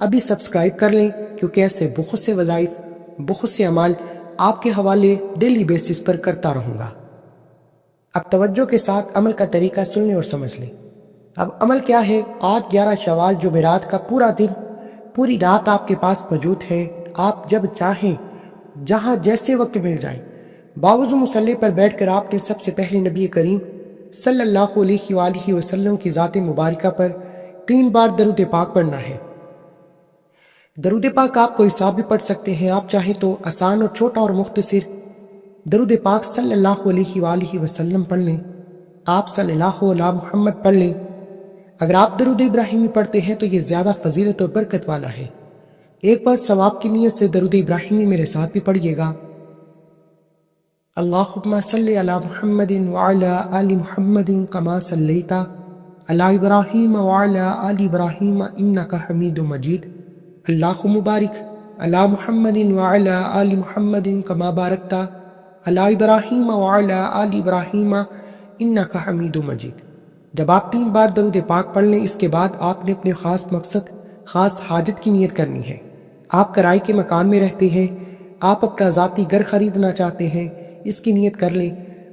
ابھی سبسکرائب کر لیں، کیونکہ ایسے بہت سے وظائف، بہت سے اعمال آپ کے حوالے ڈیلی بیسس پر کرتا رہوں گا۔ اب توجہ کے ساتھ عمل کا طریقہ سن لیں اور سمجھ لیں۔ اب عمل کیا ہے؟ آج 11 شوال جمعرات کا پورا دن، پوری رات آپ کے پاس موجود ہے۔ آپ جب چاہیں، جہاں جیسے وقت مل جائے، باوضو مصلی پر بیٹھ کر آپ نے سب سے پہلے نبی کریم صلی اللہ علیہ وآلہ وسلم کی ذات مبارکہ پر 3 بار درود پاک پڑھنا ہے۔ درود پاک آپ کو حساب بھی پڑھ سکتے ہیں، آپ چاہیں تو آسان اور چھوٹا اور مختصر درود پاک صلی اللہ علیہ وآلہ وسلم پڑھ لیں۔ آپ صلی اللہ علیہ محمد پڑھ لیں۔ اگر آپ درود ابراہیمی پڑھتے ہیں تو یہ زیادہ فضیلت اور برکت والا ہے۔ ایک بار ثواب کی نیت سے درود ابراہیمی میرے ساتھ بھی پڑھیے گا۔ اللہم صلی علی محمد وعلی آل محمد کما صلیت علی ابراہیم وعلی آل ابراہیم انک حمید مجید۔ اللہم بارک علی محمد وعلی آل محمد کما بارکت علی ابراہیم وعلی آل ابراہیم انک حمید مجید۔ جب آپ 3 بار درود پاک پڑھ لیں، اس کے بعد آپ نے اپنے خاص مقصد، خاص حاجت کی نیت کرنی ہے۔ آپ کرائے کے مکان میں رہتے ہیں، آپ اپنا ذاتی گھر خریدنا چاہتے ہیں، اس کی نیت کر لیں،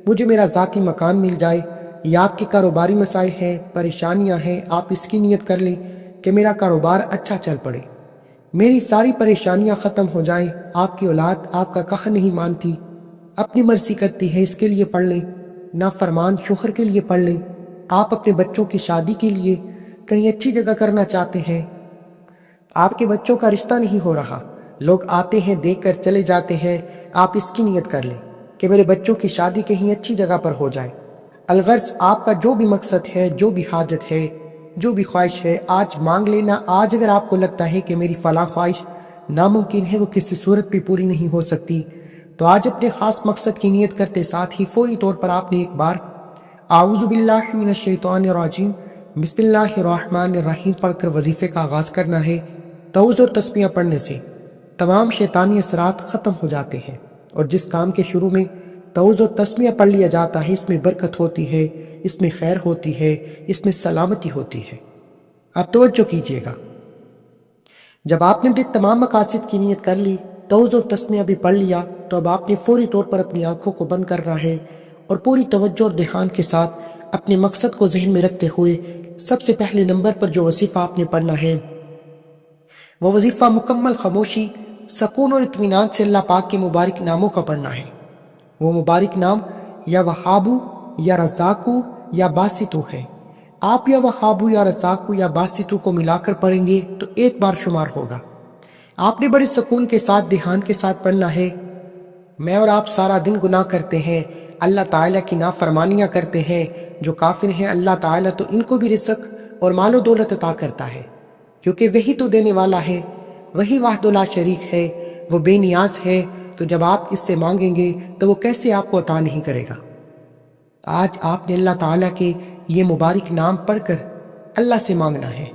مجھے میرا ذاتی مکان مل جائے۔ یا آپ کے کاروباری مسائل ہیں، پریشانیاں ہیں، آپ اس کی نیت کر لیں کہ میرا کاروبار اچھا چل پڑے، میری ساری پریشانیاں ختم ہو جائیں۔ آپ کی اولاد آپ کا کہا نہیں مانتی، اپنی مرضی کرتی ہے، اس کے لیے پڑھ لیں۔ نافرمان شوہر کے لیے پڑھ لیں۔ آپ اپنے بچوں کی شادی کے لیے کہیں اچھی جگہ کرنا چاہتے ہیں، آپ کے بچوں کا رشتہ نہیں ہو رہا، لوگ آتے ہیں دیکھ کر چلے جاتے ہیں، آپ اس کی نیت کر لیں کہ میرے بچوں کی شادی کہیں اچھی جگہ پر ہو جائے۔ الغرض آپ کا جو بھی مقصد ہے، جو بھی حاجت ہے، جو بھی خواہش ہے، آج مانگ لینا۔ آج اگر آپ کو لگتا ہے کہ میری فلاں خواہش ناممکن ہے، وہ کسی صورت بھی پوری نہیں ہو سکتی، تو آج اپنے خاص مقصد کی نیت کرتے ساتھ ہی فوری طور پر آپ نے ایک بار اعوذ باللہ من الشیطان الرجیم بسم اللہ الرحمن الرحیم پڑھ کر وظیفے کا آغاز کرنا ہے۔ تعوذ اور تسمیہ پڑھنے سے تمام شیطانی اثرات ختم ہو جاتے ہیں، اور جس کام کے شروع میں تعوذ اور تسمیہ پڑھ لیا جاتا ہے، اس میں برکت ہوتی ہے، اس میں خیر ہوتی ہے، اس میں سلامتی ہوتی ہے۔ آپ توجہ کیجئے گا، جب آپ نے اپنے تمام مقاصد کی نیت کر لی، تعوذ اور تسمیہ بھی پڑھ لیا، تو اب آپ نے فوری طور پر اپنی آنکھوں کو بند کرنا ہے اور پوری توجہ اور دھیان کے ساتھ اپنے مقصد کو ذہن میں رکھتے ہوئے سب سے پہلے نمبر پر جو وظیفہ آپ نے پڑھنا ہے، وہ وظیفہ مکمل خاموشی، سکون اور اطمینان سے اللہ پاک کے مبارک ناموں کا پڑھنا ہے۔ وہ مبارک نام یا وہابو یا رزاقو یا باسطو ہے۔ آپ یا وہابو یا رزاقو یا باسطو کو ملا کر پڑھیں گے تو 1 بار شمار ہوگا۔ آپ نے بڑے سکون کے ساتھ، دھیان کے ساتھ پڑھنا ہے۔ میں اور آپ سارا دن گناہ کرتے ہیں، اللہ تعالیٰ کی نافرمانیاں کرتے ہیں۔ جو کافر ہیں، اللہ تعالیٰ تو ان کو بھی رزق اور مال و دولت عطا کرتا ہے، کیونکہ وہی تو دینے والا ہے، وہی وحدہ لا شریک ہے، وہ بے نیاز ہے۔ تو جب آپ اس سے مانگیں گے تو وہ کیسے آپ کو عطا نہیں کرے گا؟ آج آپ نے اللہ تعالیٰ کے یہ مبارک نام پڑھ کر اللہ سے مانگنا ہے۔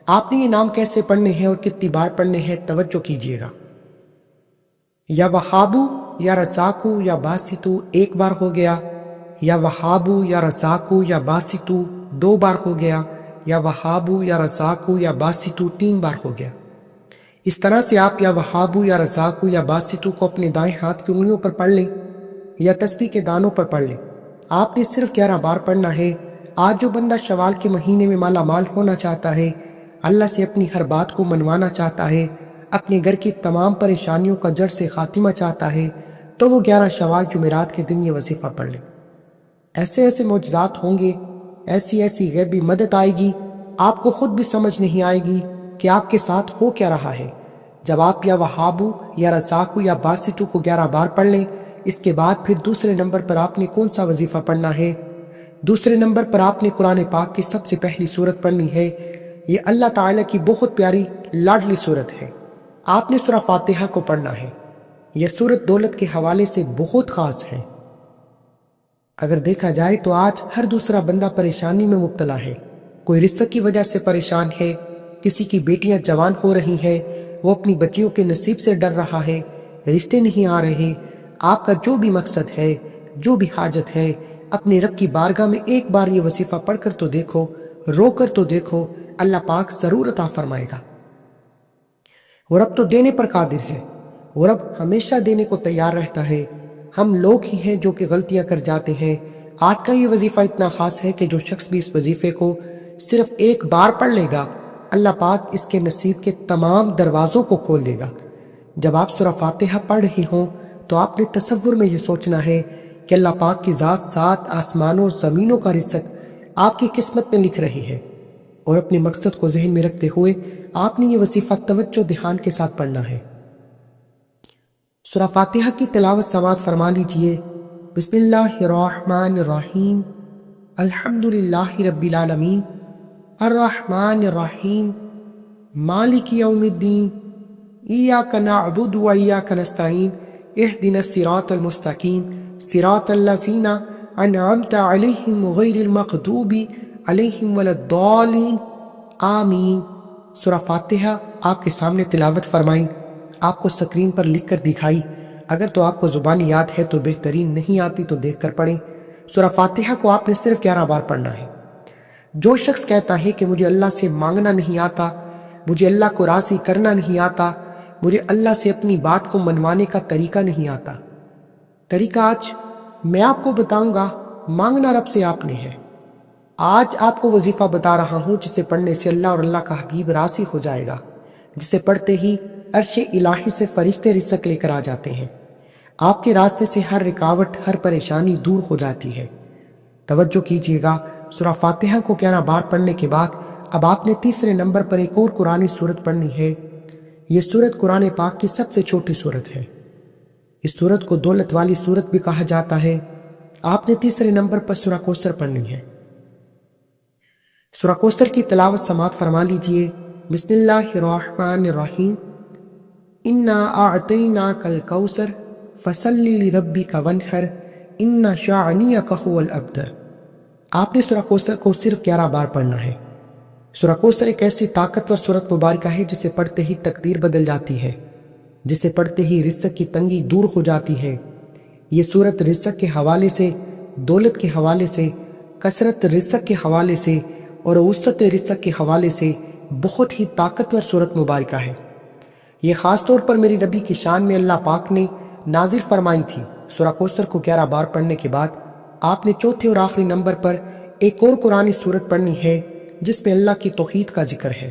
آپ نے یہ نام کیسے پڑھنے ہیں اور کتنی بار پڑھنے ہیں، توجہ کیجئے گا۔ یا وہابو یا رزاقو یا باسطو 1 بار ہو گیا، یا وہابو یا رزاقو یا باسطو 2 بار ہو گیا، یا وہابو یا رزاقو یا باسطو 3 بار ہو گیا۔ اس طرح سے آپ یا وہابو یا رزاقو یا باسطو کو اپنے دائیں ہاتھ کی انگلیوں پر پڑھ لیں یا تسبیح کے دانوں پر پڑھ لیں۔ آپ نے صرف 11 بار پڑھنا ہے۔ آج جو بندہ شوال کے مہینے میں مالا مال ہونا چاہتا ہے، اللہ سے اپنی ہر بات کو منوانا چاہتا ہے، اپنے گھر کی تمام پریشانیوں کا جڑ سے خاتمہ چاہتا ہے، تو وہ 11 شوال جمعرات کے دن یہ وظیفہ پڑھ لیں۔ ایسے ایسے معجزات ہوں گے، ایسی ایسی غیبی مدد آئے گی، آپ کو خود بھی سمجھ نہیں آئے گی کہ آپ کے ساتھ ہو کیا رہا ہے۔ جب آپ یا وہابو یا رزاقو یا باسطو کو 11 بار پڑھ لیں، اس کے بعد پھر دوسرے نمبر پر آپ نے کون سا وظیفہ پڑھنا ہے؟ دوسرے نمبر پر آپ نے قرآن پاک کی سب سے پہلی سورت پڑھنی ہے۔ یہ اللہ تعالیٰ کی بہت پیاری لاڈلی سورت ہے۔ آپ نے سورہ فاتحہ کو پڑھنا ہے۔ یہ سورت دولت کے حوالے سے بہت خاص ہے۔ اگر دیکھا جائے تو آج ہر دوسرا بندہ پریشانی میں مبتلا ہے، کوئی رزق کی وجہ سے پریشان ہے، کسی کی بیٹیاں جوان ہو رہی ہیں، وہ اپنی بچیوں کے نصیب سے ڈر رہا ہے، رشتے نہیں آ رہے۔ آپ کا جو بھی مقصد ہے، جو بھی حاجت ہے، اپنے رب کی بارگاہ میں 1 بار یہ وظیفہ پڑھ کر تو دیکھو، رو کر تو دیکھو، اللہ پاک ضرور عطا فرمائے گا۔ وہ رب تو دینے پر قادر ہے، وہ رب ہمیشہ دینے کو تیار رہتا ہے۔ ہم لوگ ہی ہیں جو کہ غلطیاں کر جاتے ہیں۔ آج کا یہ وظیفہ اتنا خاص ہے کہ جو شخص بھی اس وظیفے کو صرف ایک بار پڑھ لے گا، اللہ پاک اس کے نصیب کے تمام دروازوں کو کھول دے گا۔ جب آپ سورہ فاتحہ پڑھ رہے ہوں تو آپ نے تصور میں یہ سوچنا ہے کہ اللہ پاک کی ذات 7 آسمانوں اور زمینوں کا رزق آپ کی قسمت میں لکھ رہی ہے، اور اپنے مقصد کو ذہن میں رکھتے ہوئے آپ نے یہ وظیفہ توجہ دھیان کے ساتھ پڑھنا ہے۔ سورہ فاتحہ کی تلاوت سماعت فرما لیجئے۔ بسم اللہ الرحمن الرحیم، الحمدللہ رب العالمین، الرحمن الرحیم، مالک یوم الدین، ایاک نعبد و ایاک نستعین، اہدنا الصراط المستقیم، صراط الذین انعمت علیہم غیر المغضوب علیہم ولا الضالین، آمین۔ سورہ فاتحہ آپ کے سامنے تلاوت فرمائی، آپ کو سکرین پر لکھ کر دکھائی۔ اگر تو آپ کو زبانی یاد ہے تو بہترین، نہیں آتی تو دیکھ کر پڑھیں۔ سورہ فاتحہ کو آپ نے صرف 11 بار پڑھنا ہے۔ جو شخص کہتا ہے کہ مجھے اللہ سے مانگنا نہیں آتا، مجھے اللہ کو راضی کرنا نہیں آتا، مجھے اللہ سے اپنی بات کو منوانے کا طریقہ نہیں آتا، طریقہ آج میں آپ کو بتاؤں گا۔ مانگنا رب سے آپ نے ہے۔ آج آپ کو وظیفہ بتا رہا ہوں جسے پڑھنے سے اللہ اور اللہ کا حبیب راضی ہو جائے گا، جسے پڑھتے ہی عرش الہی سے فرشتے رزق لے کر آ جاتے ہیں۔ آپ کے راستے سے ہر رکاوٹ، ہر پریشانی دور ہو جاتی ہے۔ توجہ کیجیے گا، سورہ فاتحہ کو 11 بار پڑھنے کے بعد اب آپ نے تیسرے نمبر پر ایک اور قرآنی سورت پڑھنی ہے۔ یہ سورت قرآن پاک کی سب سے چھوٹی سورت ہے۔ اس سورت کو دولت والی سورت بھی کہا جاتا ہے۔ آپ نے تیسرے نمبر پر سورہ کوثر پڑھنی ہے۔ سورہ کوثر کی تلاوت سماعت فرما لیجئے۔ بسم اللہ الرحمن الرحیم، انا اعطیناک الکوثر فصل لربک وانحر ان شانئک هو الابتر۔ آپ نے سورہ کوثر کو صرف 11 بار پڑھنا ہے۔ سورہ کوثر ایک ایسی طاقتور سورت مبارکہ ہے جسے پڑھتے ہی تقدیر بدل جاتی ہے، جسے پڑھتے ہی رزق کی تنگی دور ہو جاتی ہے۔ یہ سورت رزق کے حوالے سے، دولت کے حوالے سے، کثرت رزق کے حوالے سے اور وسعت رزق کے حوالے سے بہت ہی طاقتور سورت مبارکہ ہے۔ یہ خاص طور پر میری نبی کی شان میں اللہ پاک نے نازل فرمائی تھی۔ سورہ کوثر کو 11 بار پڑھنے کے بعد آپ نے چوتھے اور آخری نمبر پر ایک اور قرآنی سورت پڑھنی ہے جس میں اللہ کی توحید کا ذکر ہے،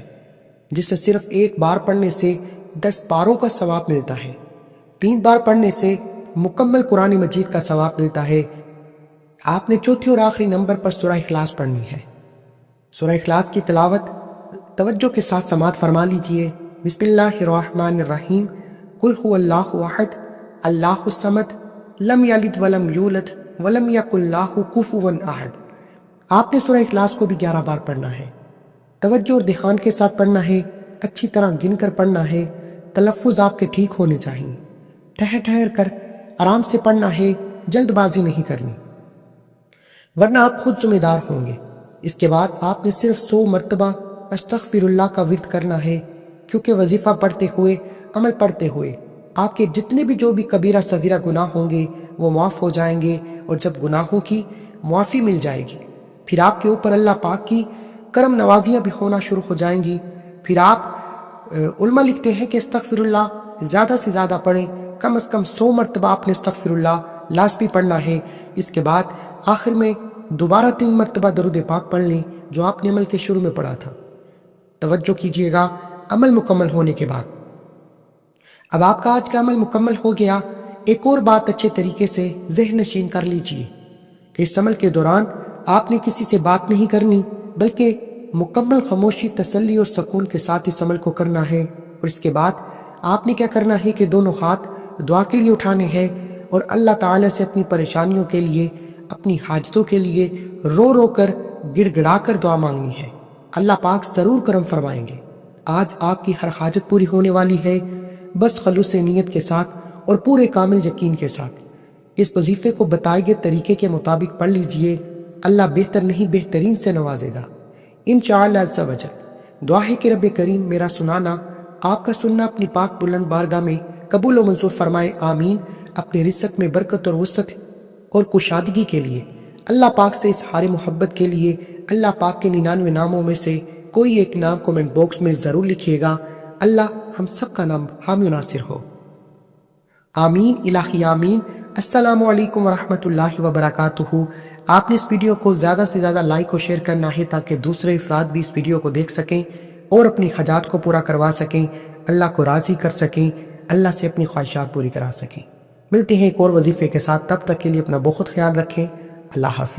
جسے صرف ایک بار پڑھنے سے 10 پاروں کا ثواب ملتا ہے، 3 بار پڑھنے سے مکمل قرآن مجید کا ثواب ملتا ہے۔ آپ نے چوتھے اور آخری نمبر پر سورہ اخلاص پڑھنی ہے۔ سورہ اخلاص کی تلاوت توجہ کے ساتھ سماعت فرما لیجئے۔ بسم اللہ الرحمن الرحیم، قل هو اللہ احد اللہ الصمد لم یلد ولم یولد ولم یکن لہ کفوا احد۔ آپ نے سورہ اخلاص کو بھی 11 بار پڑھنا ہے۔ توجہ اور دھیان کے ساتھ پڑھنا ہے، اچھی طرح گن کر پڑھنا ہے، تلفظ آپ کے ٹھیک ہونے چاہیے، ٹھہر ٹھہر کر آرام سے پڑھنا ہے، جلد بازی نہیں کرنی، ورنہ آپ خود ذمہ دار ہوں گے۔ اس کے بعد آپ نے صرف 100 مرتبہ استغفر اللہ کا ورد کرنا ہے، کیونکہ وظیفہ پڑھتے ہوئے، عمل پڑھتے ہوئے آپ کے جتنے بھی جو بھی کبیرہ صغیرہ گناہ ہوں گے وہ معاف ہو جائیں گے، اور جب گناہوں کی معافی مل جائے گی پھر آپ کے اوپر اللہ پاک کی کرم نوازیاں بھی ہونا شروع ہو جائیں گی۔ پھر آپ علماء لکھتے ہیں کہ استغفر اللہ زیادہ سے زیادہ پڑھیں، کم از کم 100 مرتبہ آپ نے استغفر اللہ لازمی پڑھنا ہے۔ اس کے بعد آخر میں دوبارہ 3 مرتبہ درود پاک پڑھ لیں جو آپ نے عمل کے شروع میں پڑھا تھا۔ توجہ کیجیے گا، عمل مکمل ہونے کے بعد اب آپ کا آج کا عمل مکمل ہو گیا۔ ایک اور بات اچھے طریقے سے ذہن نشین کر لیجیے کہ اس عمل کے دوران آپ نے کسی سے بات نہیں کرنی، بلکہ مکمل خاموشی، تسلی اور سکون کے ساتھ اس عمل کو کرنا ہے۔ اور اس کے بعد آپ نے کیا کرنا ہے کہ دونوں ہاتھ دعا کے لیے اٹھانے ہیں اور اللہ تعالیٰ سے اپنی پریشانیوں کے لیے، اپنی حاجتوں کے لیے رو رو کر، گڑ گڑا کر دعا مانگنی ہے۔ اللہ پاک ضرور کرم فرمائیں گے۔ آج آپ کی ہر حاجت پوری ہونے والی ہے، بس خلوص نیت کے ساتھ اور پورے کامل یقین کے ساتھ اس وظیفے کو بتائے گئے طریقے کے مطابق پڑھ لیجئے۔ اللہ بہتر نہیں بہترین سے نوازے گا انشاءاللہ عز و جل۔ دعا ہے کہ رب کریم میرا سنانا، آپ کا سننا اپنی پاک بلند بارگاہ میں قبول و منظور فرمائے، آمین۔ اپنے رزق میں برکت اور وسعت اور کشادگی کے لیے اللہ پاک سے اظہار محبت کے لیے اللہ پاک کے 99 ناموں میں سے کوئی ایک نام کمنٹ باکس میں ضرور لکھیے گا۔ اللہ ہم سب کا نام حامی و ناصر ہو۔ آمین الہی آمین۔ السلام علیکم ورحمۃ اللہ وبرکاتہ۔ آپ نے اس ویڈیو کو زیادہ سے زیادہ لائک اور شیئر کرنا ہے تاکہ دوسرے افراد بھی اس ویڈیو کو دیکھ سکیں اور اپنی حاجات کو پورا کروا سکیں، اللہ کو راضی کر سکیں، اللہ سے اپنی خواہشات پوری کرا سکیں۔ ملتے ہیں ایک اور وظیفے کے ساتھ، تب تک کے لیے اپنا بہت خیال رکھیں۔ اللہ حافظ۔